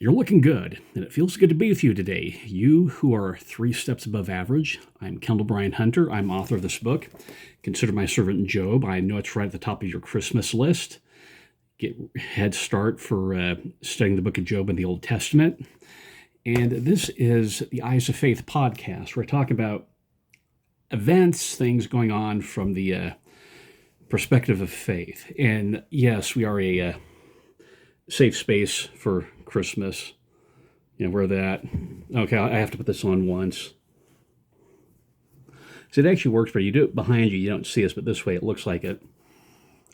You're looking good, and it feels good to be with you today. You who are 3 steps above average. I'm Kendall Bryan Hunter. I'm author of this book, Consider My Servant Job. I know it's right at the top of your Christmas list. Get head start for studying the book of Job in the Old Testament. And this is the Eyes of Faith podcast, where I talk about events, things going on from the perspective of faith. And yes, we are a safe space for Christmas. Wear that. Okay, I have to put this on once. So it actually works, but you do it behind you, you don't see us, but this way it looks like it.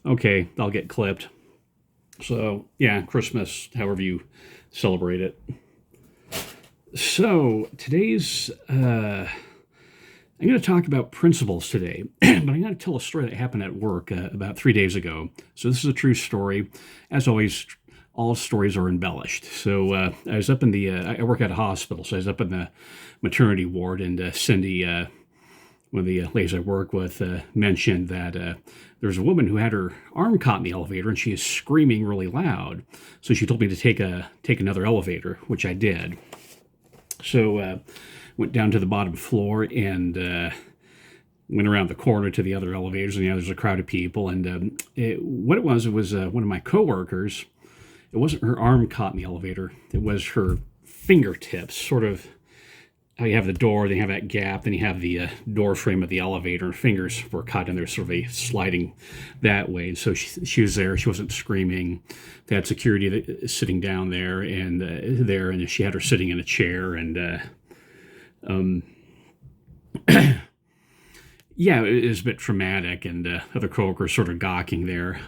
Okay, I'll get clipped. So, yeah, Christmas, however you celebrate it. So, today's, I'm going to talk about principles today, but I'm going to tell a story that happened at work about 3 days ago. So this is a true story. As always, all stories are embellished. So I was up in the, I work at a hospital, so I was up in the maternity ward, and Cyndi, one of the ladies I work with, mentioned that there was a woman who had her arm caught in the elevator, and she is screaming really loud. So she told me to take another elevator, which I did. So went down to the bottom floor and went around the corner to the other elevators, and there's a crowd of people. And what it was one of my coworkers. It wasn't her arm caught in the elevator. It was her fingertips, sort of how you have the door, then you have that gap, then you have the door frame of the elevator. Her fingers were caught in there, sort of sliding that way. And so she was there. She wasn't screaming. They had security sitting down there, and she had her sitting in a chair. And yeah, it was a bit traumatic, and other coworkers sort of gawking there.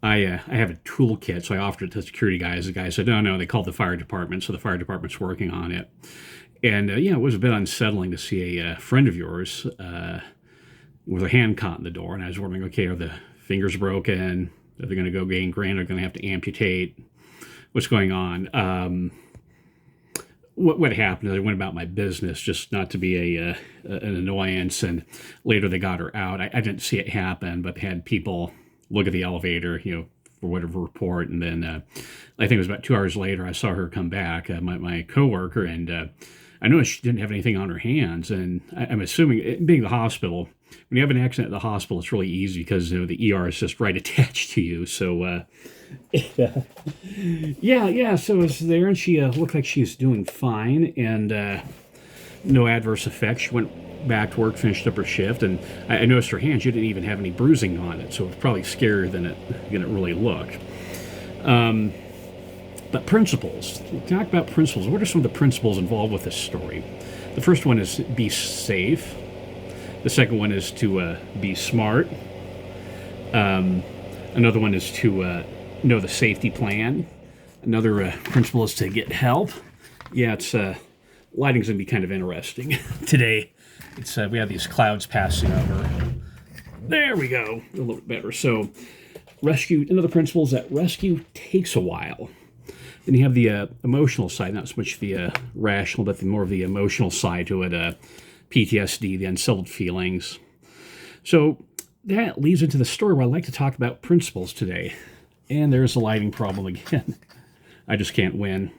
I have a toolkit, so I offered it to the security guys. The guy said, no, they called the fire department, so the fire department's working on it. And, it was a bit unsettling to see a friend of yours with a hand caught in the door. And I was wondering, okay, are the fingers broken? Are they going to go gangrene? Are they going to have to amputate? What's going on? What happened is I went about my business, just not to be an annoyance. And later they got her out. I didn't see it happen, but they had people look at the elevator, for whatever report. And then I think it was about 2 hours later, I saw her come back, my coworker, and I noticed she didn't have anything on her hands. And I'm assuming, being the hospital, when you have an accident at the hospital, it's really easy because the ER is just right attached to you. So yeah. So I was there, and she looked like she was doing fine, and no adverse effects. She went back to work, finished up her shift, and I noticed her hand. She didn't even have any bruising on it, so it was probably scarier than it really looked. But principles. Talk about principles. What are some of the principles involved with this story? The first one is be safe. The second one is to be smart. Another one is to know the safety plan. Another principle is to get help. Yeah, it's lighting's going to be kind of interesting today. It's we have these clouds passing over. There we go. A little bit better. So rescue, another principle is that rescue takes a while. Then you have the emotional side, not so much the rational, but more of the emotional side to it. PTSD, the unsettled feelings. So that leads into the story where I'd like to talk about principles today. And there's a lighting problem again. I just can't win.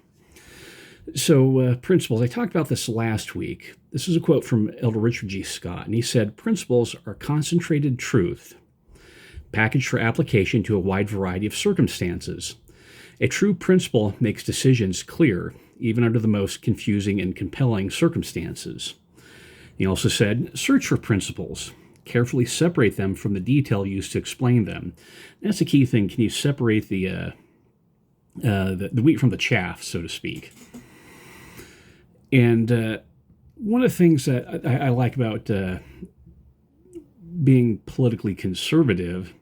So principles, I talked about this last week. This is a quote from Elder Richard G. Scott, and he said, "Principles are concentrated truth, packaged for application to a wide variety of circumstances. A true principle makes decisions clear, even under the most confusing and compelling circumstances." He also said, "Search for principles. Carefully separate them from the detail used to explain them." That's the key thing. Can you separate the wheat from the chaff, so to speak? And one of the things that I like about being politically conservative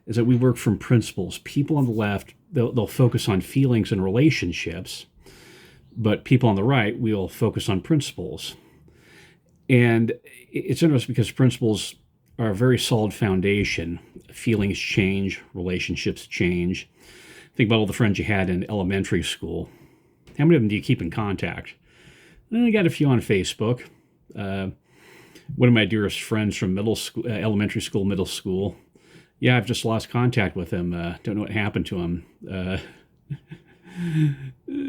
is that we work from principles. People on the left, they'll focus on feelings and relationships, but people on the right will focus on principles. And it's interesting because principles are a very solid foundation. Feelings change, relationships change. Think about all the friends you had in elementary school. How many of them do you keep in contact? I got a few on Facebook. One of my dearest friends from middle school, elementary school, middle school. Yeah, I've just lost contact with him. Don't know what happened to him.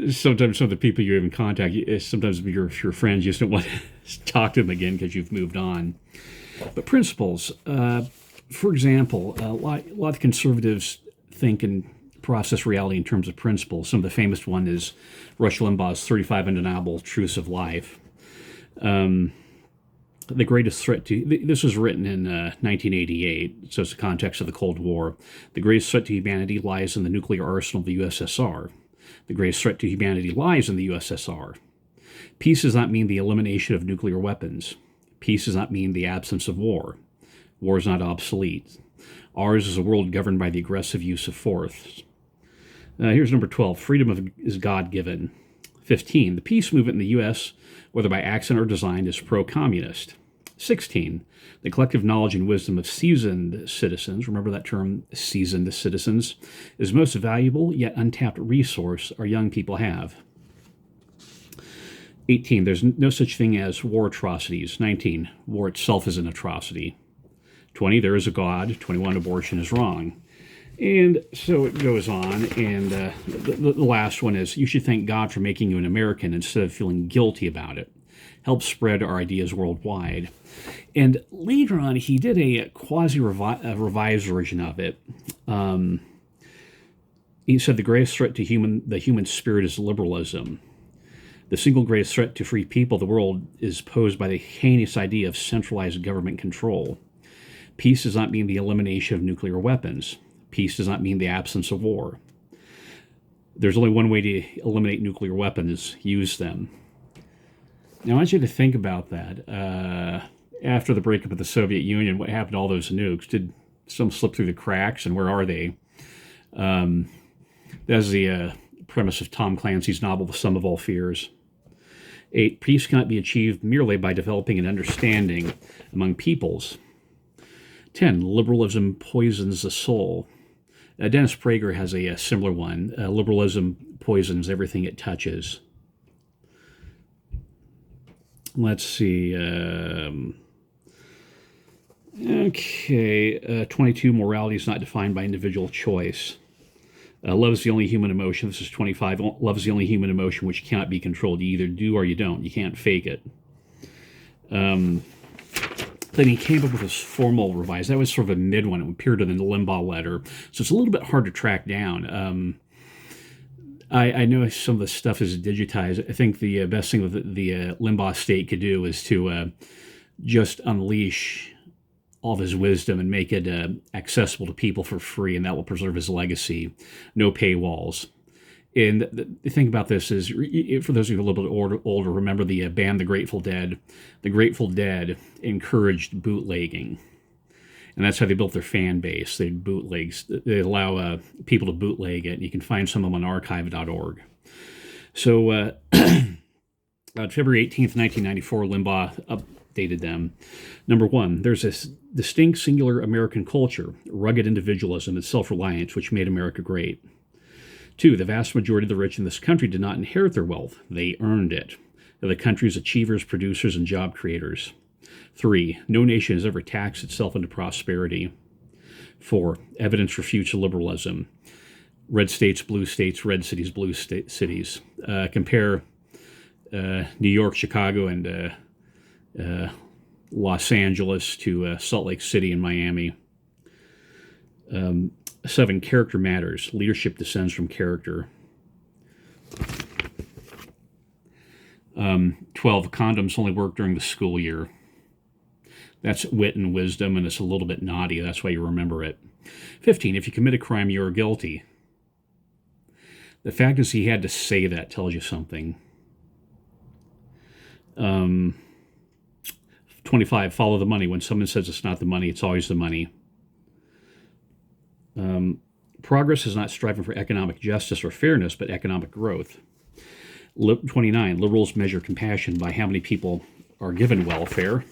Sometimes some of the people you even contact, sometimes your friends, you just don't want to talk to them again because you've moved on. But principles, for example, a lot of conservatives think and process reality in terms of principles. Some of the famous one is Rush Limbaugh's 35 Undeniable Truths of Life. The greatest threat to, this was written in 1988, so it's the context of the Cold War. The greatest threat to humanity lies in the nuclear arsenal of the USSR. The greatest threat to humanity lies in the USSR. Peace does not mean the elimination of nuclear weapons. Peace does not mean the absence of war. War is not obsolete. Ours is a world governed by the aggressive use of force. Here's number 12. Freedom is God-given. 15. The peace movement in the U.S., whether by accident or design, is pro-communist. 16. The collective knowledge and wisdom of seasoned citizens, remember that term, seasoned citizens, is the most valuable yet untapped resource our young people have. 18. There's no such thing as war atrocities. 19. War itself is an atrocity. 20. There is a God. 21. Abortion is wrong. And so it goes on, and the last one is, you should thank God for making you an American instead of feeling guilty about it. Help spread our ideas worldwide. And later on, he did a quasi-revised version of it. He said the greatest threat to the human spirit is liberalism. The single greatest threat to free people of the world is posed by the heinous idea of centralized government control. Peace does not mean the elimination of nuclear weapons. Peace does not mean the absence of war. There's only one way to eliminate nuclear weapons: use them. Now, I want you to think about that. After the breakup of the Soviet Union, what happened to all those nukes? Did some slip through the cracks, and where are they? That's the premise of Tom Clancy's novel, The Sum of All Fears. 8. Peace cannot be achieved merely by developing an understanding among peoples. 10. Liberalism poisons the soul. Dennis Prager has a similar one. Liberalism poisons everything it touches. Let's see. 22. Morality is not defined by individual choice. Love is the only human emotion. This is 25. Love is the only human emotion which cannot be controlled. You either do or you don't. You can't fake it. Then he came up with this formal revised. That was sort of a mid one. It appeared in the Limbaugh letter. So it's a little bit hard to track down. I know some of the stuff is digitized. I think the best thing that the Limbaugh state could do is to just unleash all of his wisdom and make it accessible to people for free, and that will preserve his legacy. No paywalls. And the thing about this is, for those of you a little bit older, remember the band The Grateful Dead. The Grateful Dead encouraged bootlegging, and that's how they built their fan base. They allow people to bootleg it, and you can find some of them on archive.org. So on February 18th, 1994, Limbaugh updated them. Number 1, there's this distinct singular American culture, rugged individualism and self-reliance, which made America great. 2, the vast majority of the rich in this country did not inherit their wealth. They earned it. They're the country's achievers, producers, and job creators. 3, no nation has ever taxed itself into prosperity. 4, evidence refutes liberalism. Red states, blue states, red cities, blue cities. Compare New York, Chicago, and Los Angeles to Salt Lake City and Miami. 7, character matters. Leadership descends from character. 12, condoms only work during the school year. That's wit and wisdom, and it's a little bit naughty. That's why you remember it. 15, if you commit a crime, you are guilty. The fact is he had to say that tells you something. 25, follow the money. When someone says it's not the money, it's always the money. Progress is not striving for economic justice or fairness, but economic growth. 29, liberals measure compassion by how many people are given welfare.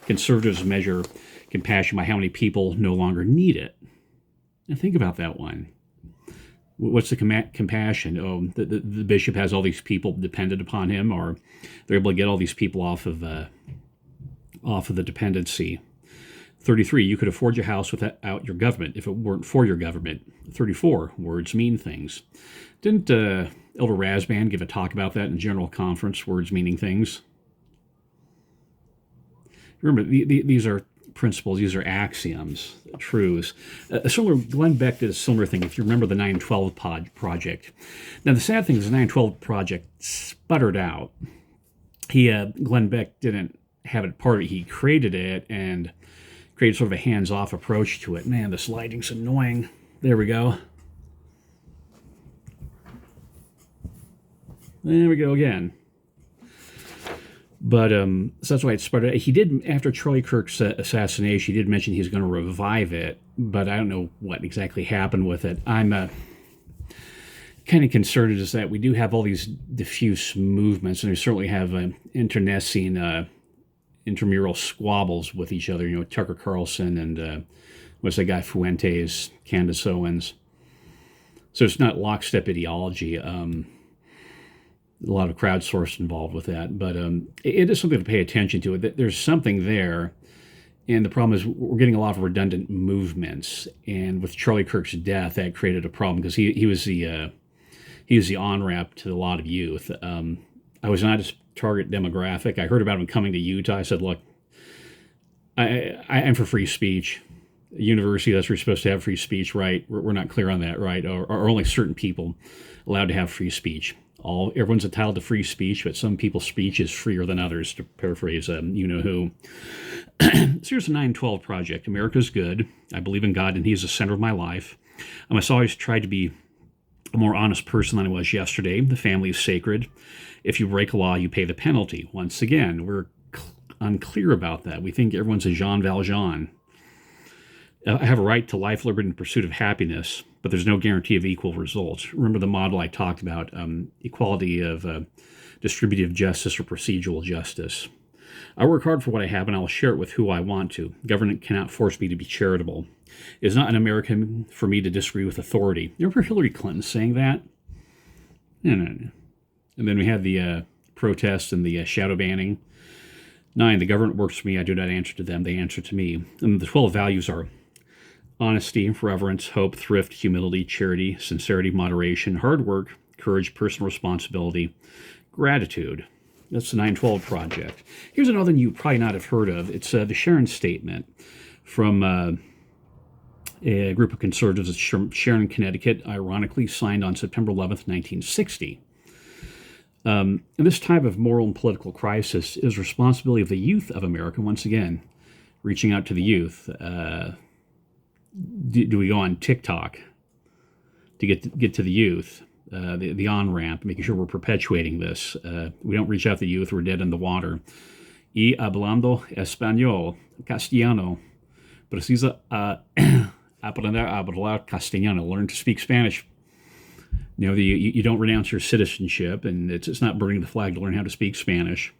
Conservatives measure compassion by how many people no longer need it. Now think about that one. What's the compassion? Oh, the bishop has all these people dependent upon him, or they're able to get all these people off of the dependency. 33, you could afford your house without your government if it weren't for your government. 34, words mean things. Didn't Elder Razban give a talk about that in General Conference, words meaning things? Remember, these are principles, these are axioms, truths. Glenn Beck did a similar thing, if you remember the 912 project. Now, the sad thing is the 912 project sputtered out. Glenn Beck didn't have it part of it. He created it and created sort of a hands-off approach to it. Man, this lighting's annoying. There we go. There we go again. But so that's why it sputtered. He did, after Charlie Kirk's assassination, he did mention he's going to revive it, but I don't know what exactly happened with it. I'm kind of concerned is that we do have all these diffuse movements, and we certainly have internecine intramural squabbles with each other. You know, Tucker Carlson and what's that guy, Fuentes, Candace Owens. So it's not lockstep ideology. A lot of crowdsourced involved with that, but it is something to pay attention to. There's something there, and the problem is we're getting a lot of redundant movements. And with Charlie Kirk's death, that created a problem because he was the on-ramp to a lot of youth. I was not his target demographic. I heard about him coming to Utah. I said, look, I'm for free speech. A university, that's where you're supposed to have free speech, right? We're not clear on that, right? Or only certain people allowed to have free speech. Everyone's entitled to free speech, but some people's speech is freer than others, to paraphrase you-know-who. So here's the 912 Project. America's good. I believe in God, and He's the center of my life. I must always try to be a more honest person than I was yesterday. The family is sacred. If you break a law, you pay the penalty. Once again, we're unclear about that. We think everyone's a Jean Valjean. I have a right to life, liberty, and pursuit of happiness, but there's no guarantee of equal results. Remember the model I talked about, equality of distributive justice or procedural justice. I work hard for what I have, and I will share it with who I want to. Government cannot force me to be charitable. It is not un-American for me to disagree with authority. You remember Hillary Clinton saying that? No. And then we had the protests and the shadow banning. 9, the government works for me. I do not answer to them. They answer to me. And the 12 values are honesty, reverence, hope, thrift, humility, charity, sincerity, moderation, hard work, courage, personal responsibility, gratitude. That's the 912 Project. Here's another one you probably not have heard of. It's the Sharon Statement from a group of conservatives at Sharon, Connecticut, ironically signed on September 11th, 1960. And this type of moral and political crisis is responsibility of the youth of America, once again, reaching out to the youth. Do we go on TikTok to get to the youth, the on-ramp, making sure we're perpetuating this? We don't reach out to the youth, we're dead in the water. Y hablando español, castellano. Precisa aprender a hablar castellano. Learn to speak Spanish. You know, you don't renounce your citizenship, and it's not burning the flag to learn how to speak Spanish.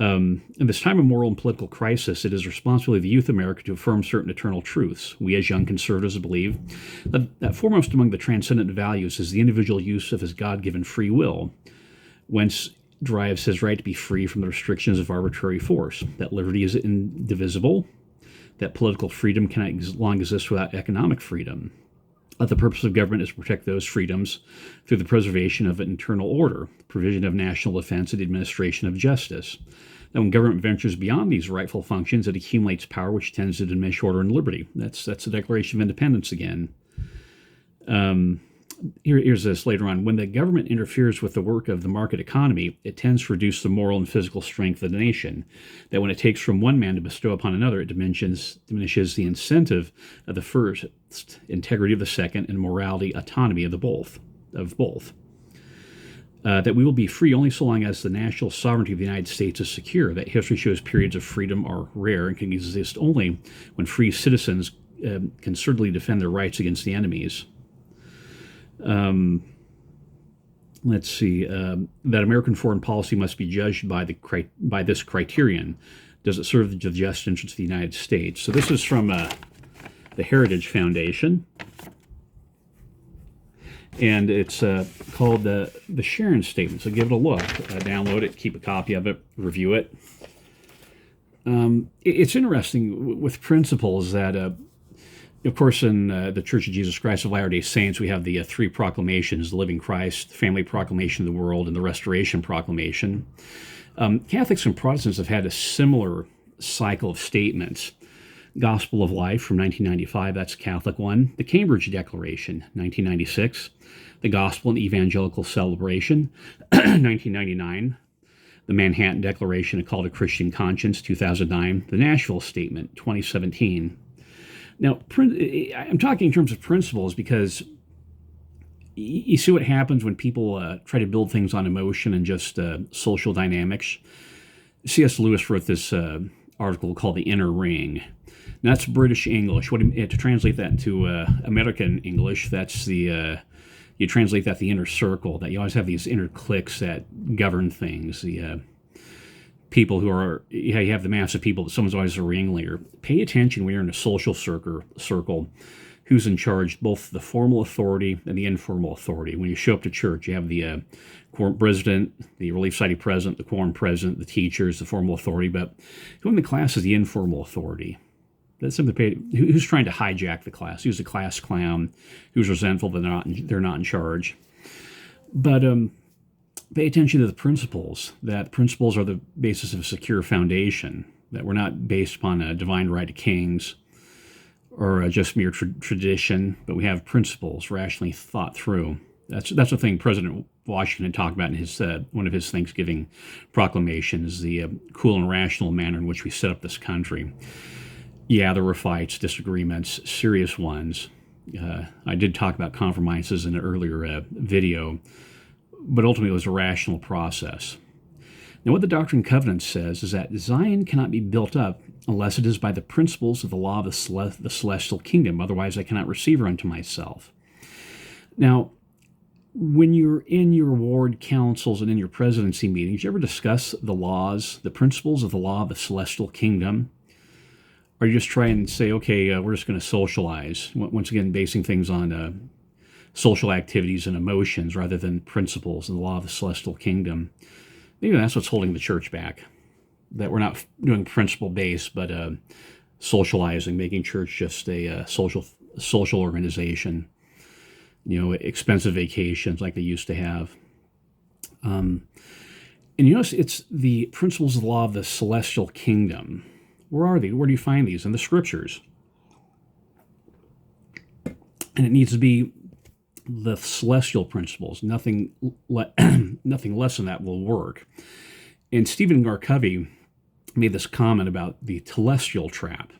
In this time of moral and political crisis, it is the responsibility of the youth of America to affirm certain eternal truths. We as young conservatives believe that foremost among the transcendent values is the individual use of his God-given free will, whence derives his right to be free from the restrictions of arbitrary force, that liberty is indivisible, that political freedom cannot long exist without economic freedom. The purpose of government is to protect those freedoms through the preservation of an internal order, the provision of national defense, and the administration of justice. Now, when government ventures beyond these rightful functions, it accumulates power which tends to diminish order and liberty. That's the Declaration of Independence again. Here's this later on. When the government interferes with the work of the market economy, it tends to reduce the moral and physical strength of the nation. That when it takes from one man to bestow upon another, it diminishes the incentive of the first, integrity of the second, and morality, autonomy of both. That we will be free only so long as the national sovereignty of the United States is secure. That history shows periods of freedom are rare and can exist only when free citizens can certainly defend their rights against the enemies. Let's see, that American foreign policy must be judged by this criterion. Does it serve the just interests of the United States? So this is from the Heritage Foundation, and it's called the Sharon Statement. So give it a look, download it, keep a copy of it, review it. It's interesting with principles that, of course, in the Church of Jesus Christ of Latter-day Saints, we have the three proclamations: the living Christ, the family proclamation of the world, and the restoration proclamation. Catholics and Protestants have had a similar cycle of statements. Gospel of Life from 1995, that's a Catholic one. The Cambridge Declaration, 1996. The Gospel and Evangelical Celebration, 1999. The Manhattan Declaration, A Call to Christian Conscience, 2009. The Nashville Statement, 2017. Now, I'm talking in terms of principles because you see what happens when people try to build things on emotion and just social dynamics. C.S. Lewis wrote this article called The Inner Ring. Now, that's British English. To translate that into American English, that's you translate that the inner circle, that you always have these inner cliques that govern things. The people who are, you have the mass of people, but someone's always a ringleader. Pay attention when you're in a social circle, who's in charge, both the formal authority and the informal authority. When you show up to church, you have the quorum president, the Relief Society president, the quorum president, the teachers, the formal authority, but who in the class is the informal authority? That's something who's trying to hijack the class, who's a class clown, who's resentful that they're not in charge. But pay attention to the principles, that principles are the basis of a secure foundation, that we're not based upon a divine right of kings or just mere tradition, but we have principles rationally thought through. That's the thing President Washington talked about in his one of his Thanksgiving proclamations, the cool and rational manner in which we set up this country. Yeah, there were fights, disagreements, serious ones. I did talk about compromises in an earlier video, but ultimately it was a rational process. Now, what the Doctrine and Covenants says is that Zion cannot be built up unless it is by the principles of the law of the celestial kingdom. Otherwise, I cannot receive her unto myself. Now, when you're in your ward councils and in your presidency meetings, you ever discuss the laws, the principles of the law of the celestial kingdom? Or you just try and say, okay, we're just going to socialize, once again basing things on social activities and emotions rather than principles and the law of the celestial kingdom. Maybe that's what's holding the church back, that we're not doing principle-based, but socializing, making church just a social organization, expensive vacations like they used to have. And you notice it's the principles of the law of the celestial kingdom. Where are they? Where do you find these? In the scriptures. And it needs to be the celestial principles. Nothing less than that will work. And Stephen Garcovey made this comment about the telestial trap.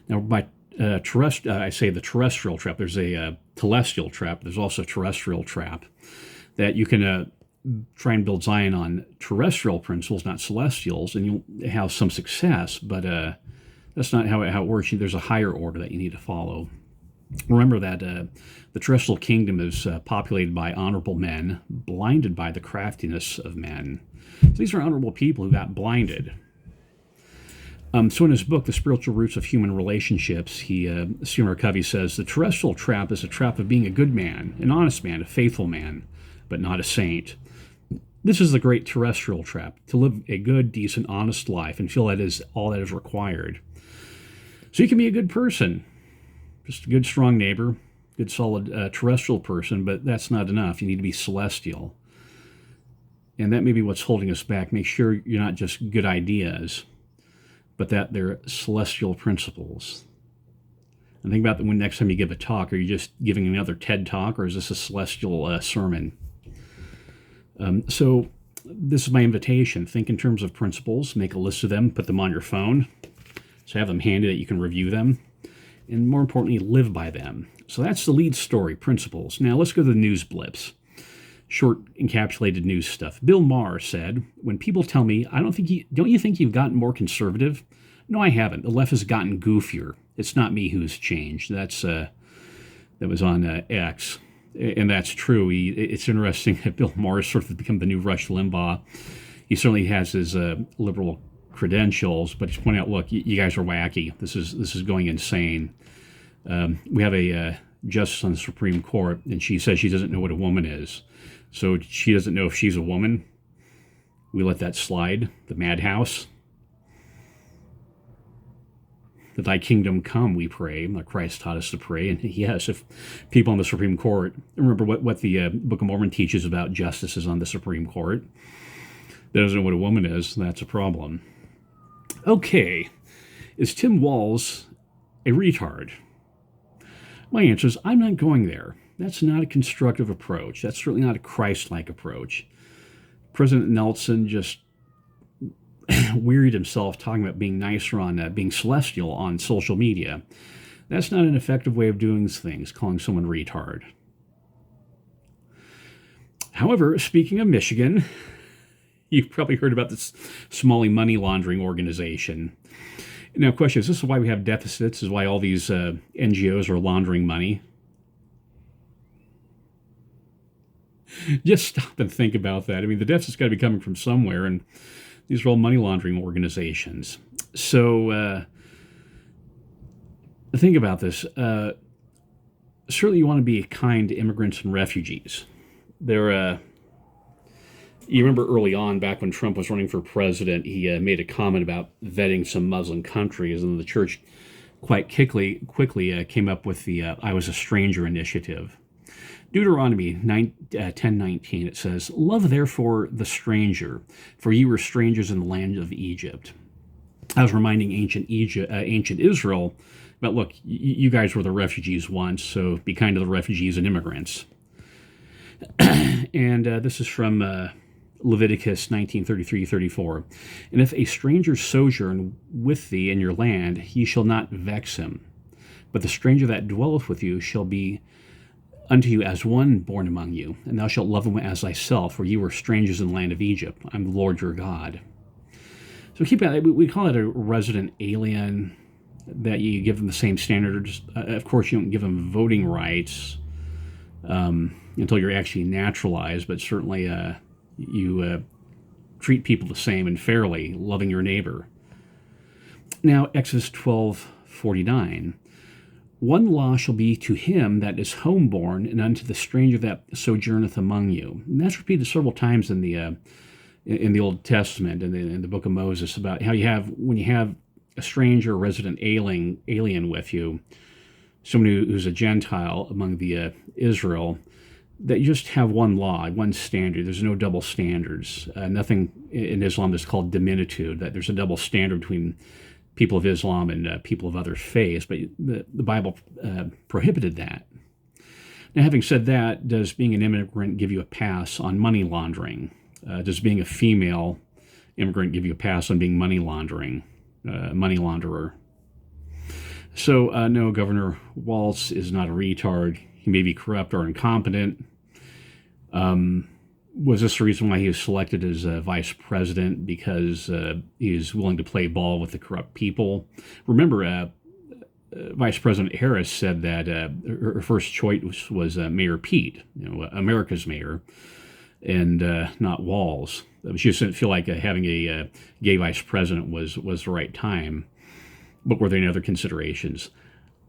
Now, by I say the terrestrial trap. There's a telestial trap. There's also a terrestrial trap that you can try and build Zion on terrestrial principles, not celestials, and you'll have some success, but that's not how it works. There's a higher order that you need to follow. Remember that the terrestrial kingdom is populated by honorable men, blinded by the craftiness of men. So these are honorable people who got blinded. So in his book, The Spiritual Roots of Human Relationships, Stephen Covey says, the terrestrial trap is a trap of being a good man, an honest man, a faithful man, but not a saint. This is the great terrestrial trap, to live a good, decent, honest life and feel that is all that is required. So you can be a good person, just a good, strong neighbor, good, solid terrestrial person, but that's not enough. You need to be celestial. And that may be what's holding us back. Make sure you're not just good ideas, but that they're celestial principles. And think about that when next time you give a talk. Are you just giving another TED talk, or is this a celestial sermon? So this is my invitation. Think in terms of principles. Make a list of them. Put them on your phone. So have them handy that you can review them. And more importantly, live by them. So that's the lead story, principles. Now let's go to the news blips. Short encapsulated news stuff. Bill Maher said, when people tell me, don't you think you've gotten more conservative? No, I haven't. The left has gotten goofier. It's not me who's changed. That was on X. And that's true. It's interesting that Bill Maher has sort of become the new Rush Limbaugh. He certainly has his liberal credentials, but he's pointing out, look, you guys are wacky. This is going insane. We have a justice on the Supreme Court, and she says she doesn't know what a woman is. So she doesn't know if she's a woman. We let that slide. The madhouse. that thy kingdom come, we pray, like Christ taught us to pray. And yes, if people on the Supreme Court, remember what the Book of Mormon teaches about justices on the Supreme Court, that doesn't know what a woman is, that's a problem. Okay, is Tim Walz a retard? My answer is I'm not going there. That's not a constructive approach. That's certainly not a Christ-like approach. President Nelson just wearied himself talking about being nicer on being celestial on social media. That's not an effective way of doing things, calling someone retard. However, speaking of Michigan, you've probably heard about this Somali money laundering organization. Now, question is, this is why we have deficits? Is why all these NGOs are laundering money? Just stop and think about that. I mean, the deficit's got to be coming from somewhere, and these are all money laundering organizations. So think about this. Certainly you want to be kind to immigrants and refugees. You remember early on, back when Trump was running for president, he made a comment about vetting some Muslim countries, and the church quite quickly came up with the I Was a Stranger initiative. Deuteronomy 10:19, it says, "Love therefore the stranger, for ye were strangers in the land of Egypt." I was reminding ancient Israel about, look, you guys were the refugees once, so be kind to the refugees and immigrants. And this is from Leviticus 19:33-34. "And if a stranger sojourn with thee in your land, ye shall not vex him. But the stranger that dwelleth with you shall be unto you as one born among you, and thou shalt love him as thyself, for ye were strangers in the land of Egypt. I'm the Lord your God." So keep that. We call it a resident alien, that you give them the same standards. Of course, you don't give them voting rights until you're actually naturalized, but certainly you treat people the same and fairly, loving your neighbor. Now, Exodus 12:49. "One law shall be to him that is homeborn, and unto the stranger that sojourneth among you." And that's repeated several times in the Old Testament and in the Book of Moses, about how when you have a stranger, resident alien with you, someone who's a Gentile among the Israel, that you just have one law, one standard. There's no double standards. Nothing in Islam is called diminitude, that there's a double standard between people of Islam and people of other faiths, but the Bible prohibited that. Now, having said that, does being an immigrant give you a pass on money laundering? Does being a female immigrant give you a pass on being money launderer? So, no, Governor Walz is not a retard. He may be corrupt or incompetent. Was this the reason why he was selected as vice president? Because he is willing to play ball with the corrupt people. Remember, Vice President Harris said that her first choice was Mayor Pete, America's mayor, and not Walz. She just didn't feel like having a gay vice president was the right time. But were there any other considerations?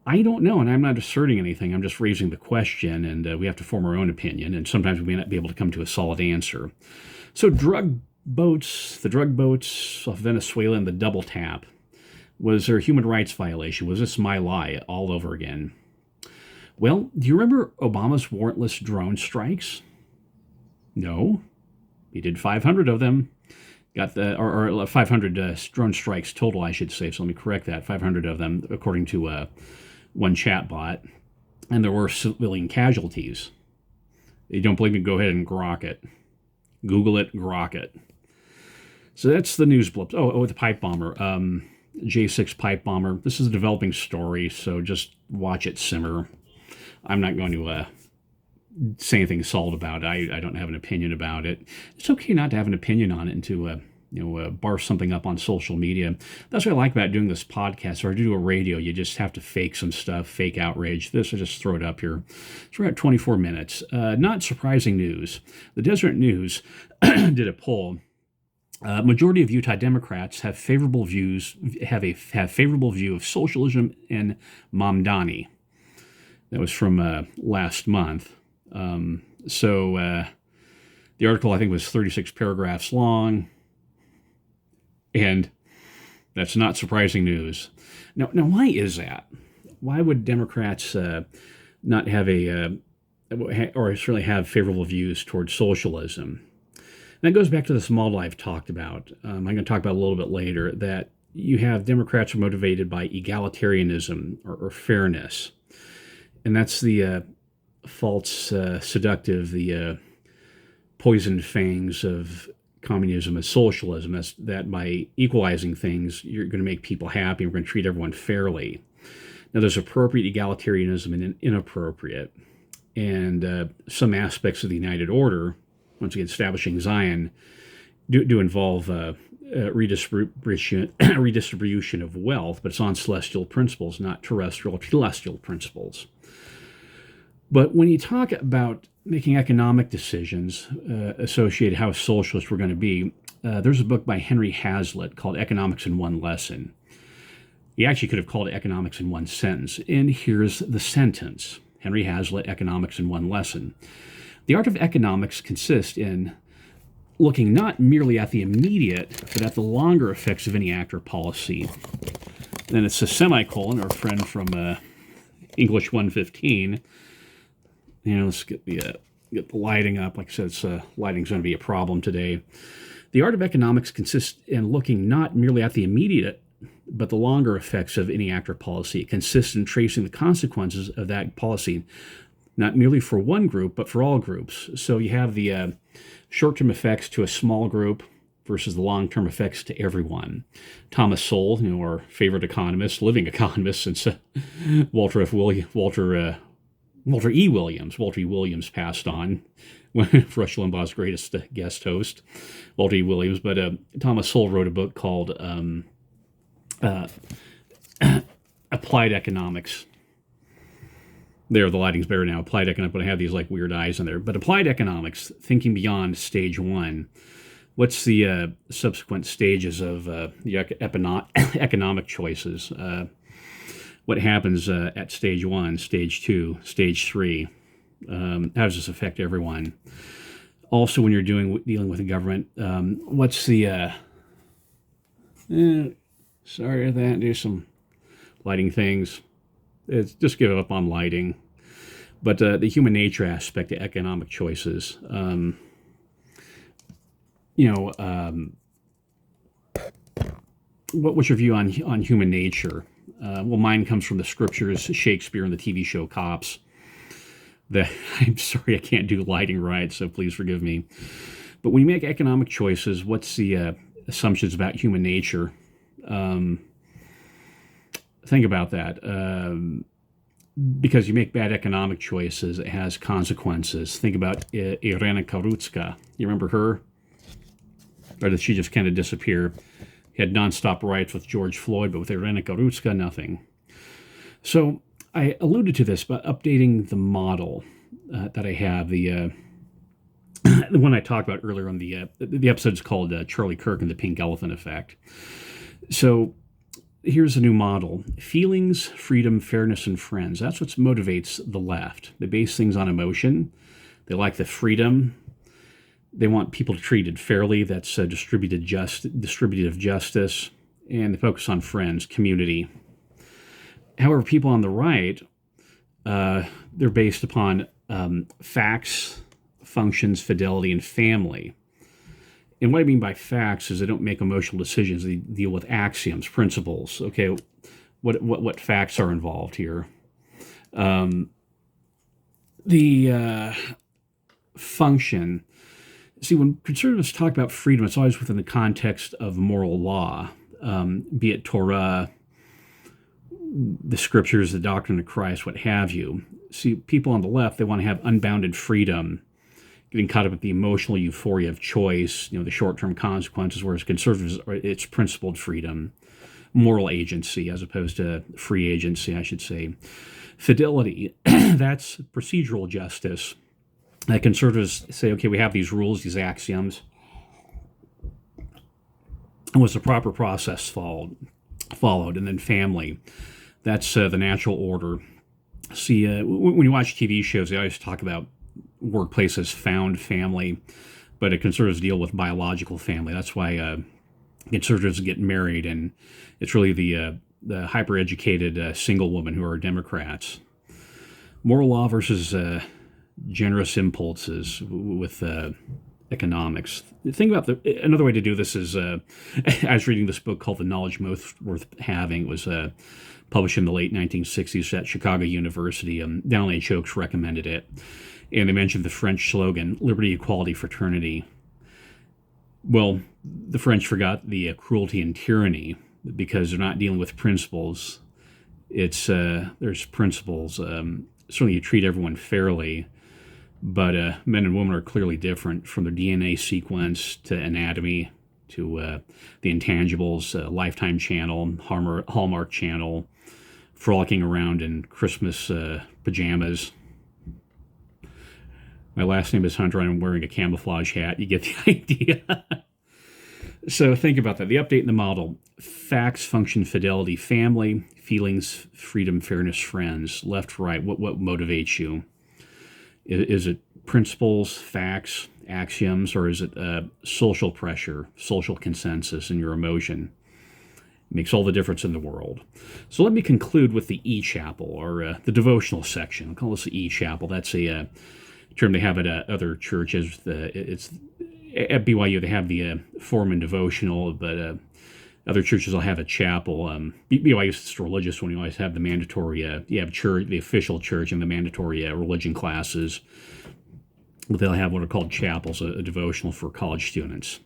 I don't know, and I'm not asserting anything. I'm just raising the question, and we have to form our own opinion, and sometimes we may not be able to come to a solid answer. So the drug boats off Venezuela and the double tap. Was there a human rights violation? Was this my lie all over again? Well, do you remember Obama's warrantless drone strikes? No. He did 500 of them. Got or 500 drone strikes total, I should say. So let me correct that. 500 of them, according to one chatbot, and there were civilian casualties. If you don't believe me, go ahead and grok it. Google it, grok it. So that's the news blips. Oh, the pipe bomber, J6 pipe bomber. This is a developing story, so just watch it simmer. I'm not going to say anything solid about it. I don't have an opinion about it. It's okay not to have an opinion on it and to bar something up on social media. That's what I like about doing this podcast. Or to do a radio, you just have to fake some stuff, fake outrage. This, I just throw it up here. So we're at 24 minutes. Not surprising news. The Desert News did a poll. Majority of Utah Democrats have favorable views. Have favorable view of socialism and Mamdani. That was from last month. The article, I think, was 36 paragraphs long. And That's not surprising news. Now, why is that? Why would Democrats not have or certainly have favorable views towards socialism? And that goes back to this model I've talked about. I'm going to talk about a little bit later, that you have Democrats are motivated by egalitarianism or fairness. And that's the false, seductive, the poisoned fangs of communism and socialism. That's that by equalizing things, you're going to make people happy. We're going to treat everyone fairly. Now, there's appropriate egalitarianism and inappropriate. And some aspects of the United Order, once again, establishing Zion, do involve redistribution of wealth, but it's on celestial principles, not terrestrial, celestial principles. But when you talk about making economic decisions associated how socialist we're going to be, there's a book by Henry Hazlitt called Economics in One Lesson. He actually could have called it Economics in One Sentence. And here's the sentence. Henry Hazlitt, Economics in One Lesson. The art of economics consists in looking not merely at the immediate, but at the longer effects of any act or policy. Then it's a semicolon, our friend from English 115. Let's get the lighting up. Like I said, lighting's going to be a problem today. The art of economics consists in looking not merely at the immediate, but the longer effects of any act or policy. It consists in tracing the consequences of that policy, not merely for one group, but for all groups. So you have the short-term effects to a small group versus the long-term effects to everyone. Thomas Sowell, our favorite economist, living economist since Walter E. Williams passed on, Rush Limbaugh's greatest guest host, Walter E. Williams. But Thomas Sowell wrote a book called Applied Economics. There, the lighting's better now. Applied Economics, but I have these like weird eyes in there. But Applied Economics, thinking beyond stage one. What's the subsequent stages of the economic choices? What happens at stage one, stage two, stage three? How does this affect everyone? Also, when you're dealing with the government, what's the... sorry for that. Do some lighting things. Just give up on lighting. But the human nature aspect of economic choices. What's your view on human nature? Well, mine comes from the scriptures, Shakespeare, and the TV show Cops. I'm sorry I can't do lighting right, so please forgive me. But when you make economic choices, what's the assumptions about human nature? Think about that. Because you make bad economic choices, it has consequences. Think about Irena Karutska. You remember her? Or did she just kind of disappear? He had nonstop riots with George Floyd, but with Irena Karutska, nothing. So I alluded to this, but updating the model that I have, the one I talked about earlier on the episode is called Charlie Kirk and the Pink Elephant Effect. So here's a new model. Feelings, freedom, fairness, and friends. That's what motivates the left. They base things on emotion. They like the freedom. They want people treated fairly. That's distributive justice. And they focus on friends, community. However, people on the right, they're based upon facts, functions, fidelity, and family. And what I mean by facts is they don't make emotional decisions. They deal with axioms, principles. Okay, what facts are involved here? The function. See, when conservatives talk about freedom, it's always within the context of moral law, be it Torah, the scriptures, the doctrine of Christ, what have you. See, people on the left, they want to have unbounded freedom, getting caught up with the emotional euphoria of choice, the short-term consequences, whereas conservatives, it's principled freedom, moral agency, as opposed to free agency, I should say. Fidelity, that's procedural justice. Conservatives say, okay, we have these rules, these axioms. And was the proper process followed? And then family, that's the natural order. See, when you watch TV shows, they always talk about workplaces found family, but conservatives deal with biological family. That's why Conservatives get married, and it's really the hyper-educated single women who are Democrats. Moral law versus generous impulses with economics. Think about another way to do this is I was reading this book called The Knowledge Most Worth Having. It was published in the late 1960s at Chicago University. Donnelly H. Oakes recommended it, and they mentioned the French slogan, "Liberty, Equality, Fraternity." Well, the French forgot the cruelty and tyranny because they're not dealing with principles. It's there's principles. Certainly, you treat everyone fairly, but men and women are clearly different from their DNA sequence to anatomy to the intangibles, Lifetime Channel, Hallmark Channel, frolicking around in Christmas pajamas. My last name is Hunter, and I'm wearing a camouflage hat. You get the idea. So think about that. The update in the model: facts, function, fidelity, family, feelings, freedom, fairness, friends. Left, right. What motivates you? Is it principles, facts, axioms, or is it social pressure, social consensus, and your emotion? It makes all the difference in the world. So let me conclude with the E-Chapel, or the devotional section. I'll call this the E-Chapel. That's a term they have at other churches. It's at BYU they have the Foreman devotional, but other churches will have a chapel. BYU is just a religious one. You always have the mandatory, you have church, the official church, and the mandatory religion classes. But they'll have what are called chapels, a devotional for college students.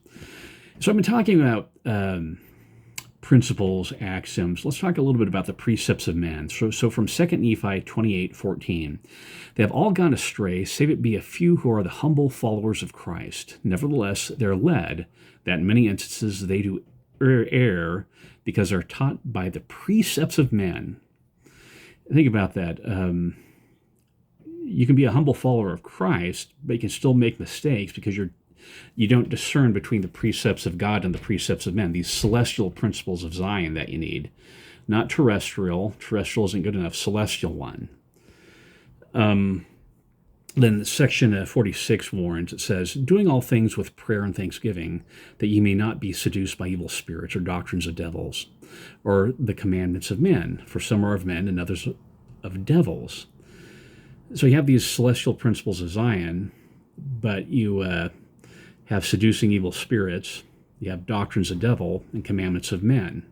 So I've been talking about principles, axioms. Let's talk a little bit about the precepts of men. So from 2 Nephi 28:14, they have all gone astray, save it be a few who are the humble followers of Christ. Nevertheless, they're led, that in many instances they do err, because they're taught by the precepts of men. Think about that. You can be a humble follower of Christ, but you can still make mistakes because you don't discern between the precepts of God and the precepts of men, these celestial principles of Zion that you need. Not terrestrial. Terrestrial isn't good enough. Celestial one. Then section 46 warns, it says, doing all things with prayer and thanksgiving, that ye may not be seduced by evil spirits or doctrines of devils, or the commandments of men, for some are of men and others of devils. So you have these celestial principles of Zion, but you have seducing evil spirits, you have doctrines of devil, and commandments of men.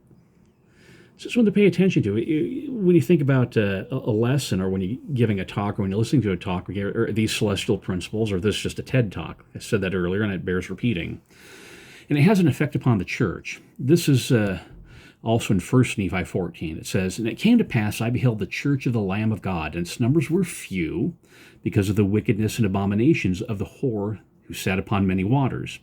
So it's one to pay attention to. When you think about a lesson, or when you're giving a talk, or when you're listening to a talk, or these celestial principles, or this is just a TED Talk. I said that earlier, and it bears repeating. And it has an effect upon the church. This is also in 1 Nephi 14. It says, and it came to pass, I beheld the church of the Lamb of God, and its numbers were few, because of the wickedness and abominations of the whore who sat upon many waters.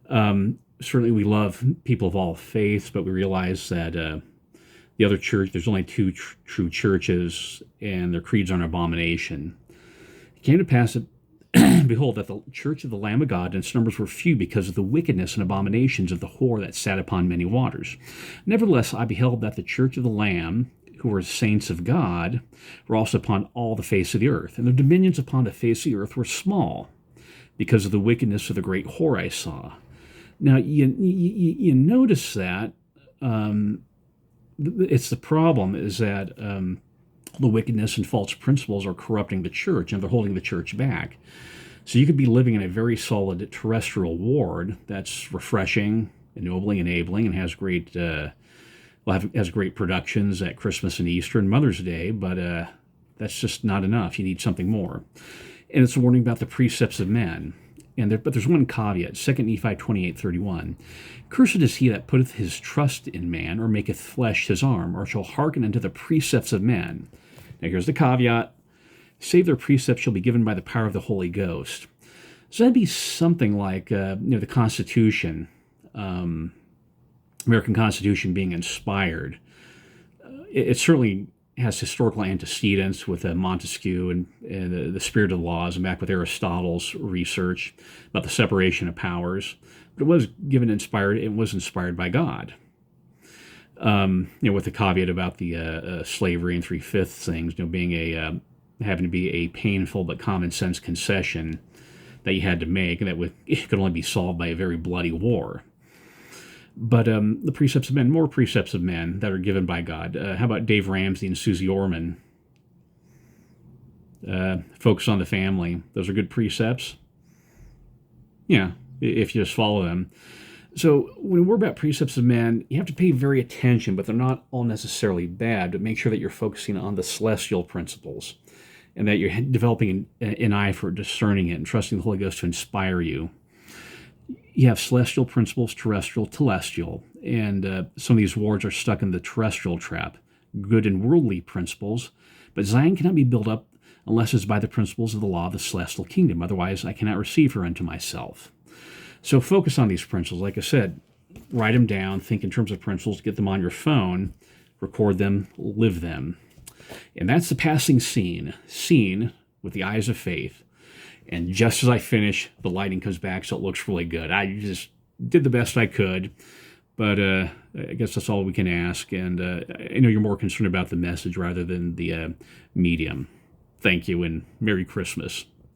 Certainly we love people of all faiths, but we realize that the other church, there's only two true churches, and their creeds are an abomination. It came to pass that, behold, that the church of the Lamb of God, and its numbers were few, because of the wickedness and abominations of the whore that sat upon many waters. Nevertheless, I beheld that the church of the Lamb, who were saints of God, were also upon all the face of the earth, and their dominions upon the face of the earth were small, because of the wickedness of the great whore I saw. Now, you notice that it's the problem is that the wickedness and false principles are corrupting the church, and they're holding the church back. So you could be living in a very solid terrestrial ward that's refreshing, ennobling, enabling, and has great has great productions at Christmas and Easter and Mother's Day, but that's just not enough. You need something more. And it's a warning about the precepts of men. But there's one caveat, 2 Nephi 28:31. Cursed is he that putteth his trust in man, or maketh flesh his arm, or shall hearken unto the precepts of men. Now here's the caveat. Save their precepts shall be given by the power of the Holy Ghost. So that'd be something like the Constitution, American Constitution being inspired. It certainly has historical antecedents with Montesquieu and the spirit of the laws, and back with Aristotle's research about the separation of powers. But it was it was inspired by God. With the caveat about the slavery and 3/5 things, being having to be a painful but common sense concession that you had to make, and it could only be solved by a very bloody war. But the precepts of men, more precepts of men that are given by God. How about Dave Ramsey and Susie Orman? Focus on the family. Those are good precepts. Yeah, if you just follow them. So when we're about precepts of men, you have to pay very attention, but they're not all necessarily bad. But make sure that you're focusing on the celestial principles and that you're developing an eye for discerning it and trusting the Holy Ghost to inspire you. You have celestial principles, terrestrial, telestial, and some of these wards are stuck in the terrestrial trap. Good and worldly principles, but Zion cannot be built up unless it's by the principles of the law of the celestial kingdom. Otherwise, I cannot receive her unto myself. So focus on these principles. Like I said, write them down, think in terms of principles, get them on your phone, record them, live them. And that's the passing scene, seen with the eyes of faith. And just as I finish, the lighting comes back, so it looks really good. I just did the best I could, but I guess that's all we can ask. And I know you're more concerned about the message rather than the medium. Thank you, and Merry Christmas.